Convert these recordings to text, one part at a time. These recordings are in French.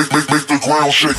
make the ground shake.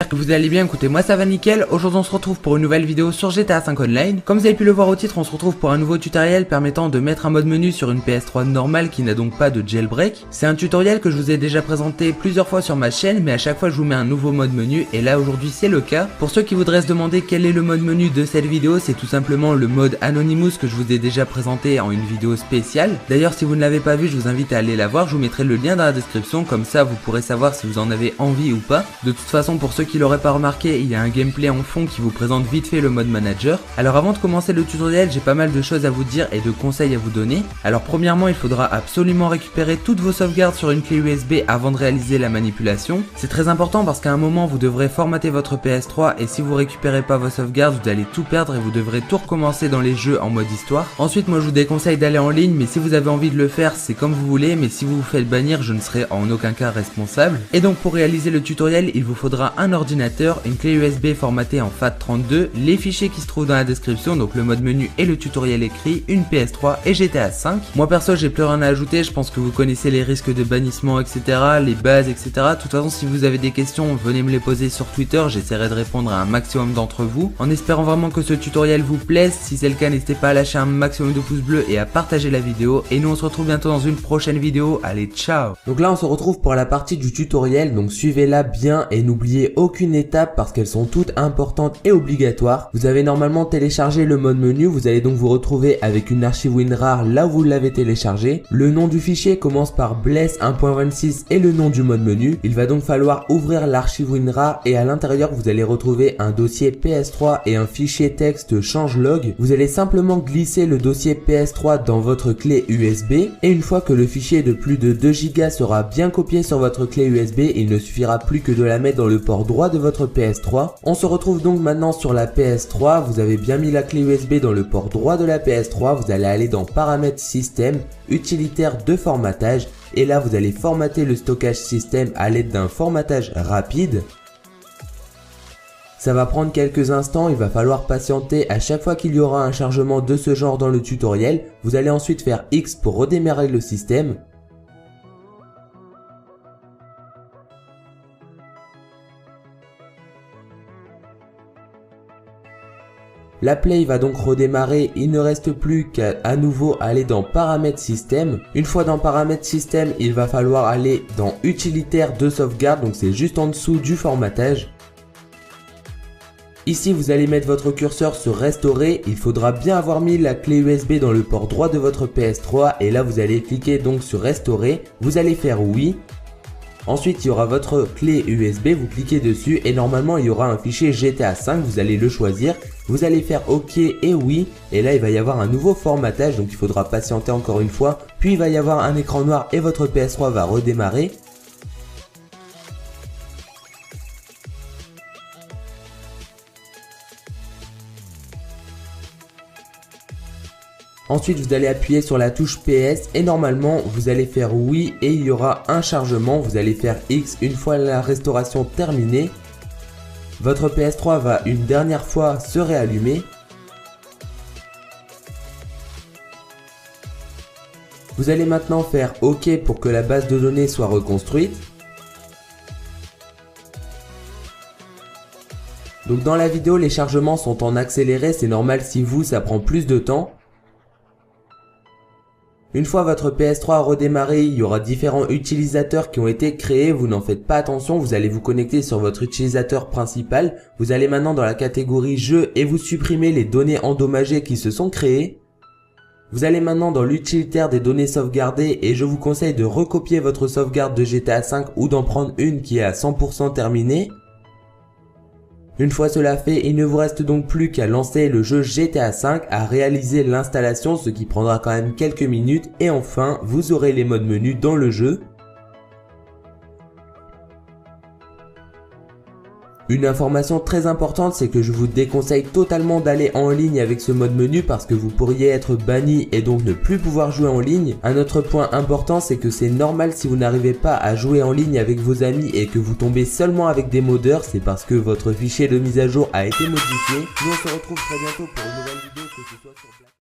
Que vous allez bien, écoutez, moi ça va nickel. Aujourd'hui on se retrouve pour une nouvelle vidéo sur GTA 5 Online. Comme vous avez pu le voir au titre, on se retrouve pour un nouveau tutoriel permettant de mettre un mode menu sur une PS3 normale qui n'a donc pas de jailbreak. C'est un tutoriel que je vous ai déjà présenté plusieurs fois sur ma chaîne, mais à chaque fois je vous mets un nouveau mode menu et là aujourd'hui c'est le cas. Pour ceux qui voudraient se demander quel est le mode menu de cette vidéo, c'est tout simplement le mode Anonymous que je vous ai déjà présenté en une vidéo spéciale. D'ailleurs si vous ne l'avez pas vu, je vous invite à aller la voir, je vous mettrai le lien dans la description, comme ça vous pourrez savoir si vous en avez envie ou pas. De toute façon, pour ceux qui l'auraient pas remarqué, il y a un gameplay en fond qui vous présente vite fait le mode manager. Alors avant de commencer le tutoriel, j'ai pas mal de choses à vous dire et de conseils à vous donner. Alors premièrement, il faudra absolument récupérer toutes vos sauvegardes sur une clé USB avant de réaliser la manipulation. C'est très important parce qu'à un moment vous devrez formater votre PS3 et si vous récupérez pas vos sauvegardes, vous allez tout perdre et vous devrez tout recommencer dans les jeux en mode histoire. Ensuite, moi je vous déconseille d'aller en ligne, mais si vous avez envie de le faire, c'est comme vous voulez, mais si vous vous faites bannir, je ne serai en aucun cas responsable. Et donc pour réaliser le tutoriel, il vous faudra un ordinateur, une clé USB formatée en FAT32, les fichiers qui se trouvent dans la description, donc le mode menu et le tutoriel écrit, une PS3 et GTA 5. Moi perso j'ai plus rien à ajouter, je pense que vous connaissez les risques de bannissement etc, les bases etc. De toute façon si vous avez des questions, venez me les poser sur Twitter, j'essaierai de répondre à un maximum d'entre vous. En espérant vraiment que ce tutoriel vous plaise, si c'est le cas n'hésitez pas à lâcher un maximum de pouces bleus et à partager la vidéo. Et nous on se retrouve bientôt dans une prochaine vidéo, allez ciao. Donc là on se retrouve pour la partie du tutoriel, donc suivez-la bien et n'oubliez aucune étape parce qu'elles sont toutes importantes et obligatoires. Vous avez normalement téléchargé le mode menu, vous allez donc vous retrouver avec une archive WinRAR là où vous l'avez téléchargé. Le nom du fichier commence par bless 1.26 et le nom du mode menu. Il va donc falloir ouvrir l'archive WinRAR et à l'intérieur vous allez retrouver un dossier PS3 et un fichier texte changelog. Vous allez simplement glisser le dossier PS3 dans votre clé USB et une fois que le fichier de plus de 2 Go sera bien copié sur votre clé USB, il ne suffira plus que de la mettre dans le port droit de votre PS3. On se retrouve donc maintenant sur la PS3, vous avez bien mis la clé USB dans le port droit de la PS3, vous allez aller dans paramètres système, utilitaire de formatage et là vous allez formater le stockage système à l'aide d'un formatage rapide. Ça va prendre quelques instants, il va falloir patienter à chaque fois qu'il y aura un chargement de ce genre dans le tutoriel. Vous allez ensuite faire X pour redémarrer le système. La Play va donc redémarrer, il ne reste plus qu'à nouveau aller dans paramètres système. Une fois dans paramètres système, il va falloir aller dans utilitaire de sauvegarde, donc c'est juste en dessous du formatage. Ici vous allez mettre votre curseur sur restaurer, il faudra bien avoir mis la clé USB dans le port droit de votre PS3 et là vous allez cliquer donc sur restaurer, vous allez faire oui. Ensuite il y aura votre clé USB, vous cliquez dessus et normalement il y aura un fichier GTA 5, vous allez le choisir, vous allez faire OK et oui et là il va y avoir un nouveau formatage donc il faudra patienter encore une fois, puis il va y avoir un écran noir et votre PS3 va redémarrer. Ensuite vous allez appuyer sur la touche PS et normalement vous allez faire oui et il y aura un chargement, vous allez faire X une fois la restauration terminée. Votre PS3 va une dernière fois se réallumer. Vous allez maintenant faire OK pour que la base de données soit reconstruite. Donc dans la vidéo les chargements sont en accéléré, c'est normal si vous ça prend plus de temps. Une fois votre PS3 a redémarré, il y aura différents utilisateurs qui ont été créés, vous n'en faites pas attention, vous allez vous connecter sur votre utilisateur principal, vous allez maintenant dans la catégorie jeux et vous supprimez les données endommagées qui se sont créées. Vous allez maintenant dans l'utilitaire des données sauvegardées et je vous conseille de recopier votre sauvegarde de GTA 5 ou d'en prendre une qui est à 100% terminée. Une fois cela fait, il ne vous reste donc plus qu'à lancer le jeu GTA 5, à réaliser l'installation, ce qui prendra quand même quelques minutes et enfin vous aurez les modes menus dans le jeu. Une information très importante, c'est que je vous déconseille totalement d'aller en ligne avec ce mode menu parce que vous pourriez être banni et donc ne plus pouvoir jouer en ligne. Un autre point important, c'est que c'est normal si vous n'arrivez pas à jouer en ligne avec vos amis et que vous tombez seulement avec des modeurs, c'est parce que votre fichier de mise à jour a été modifié. Nous on se retrouve très bientôt pour une nouvelle vidéo, que ce soit sur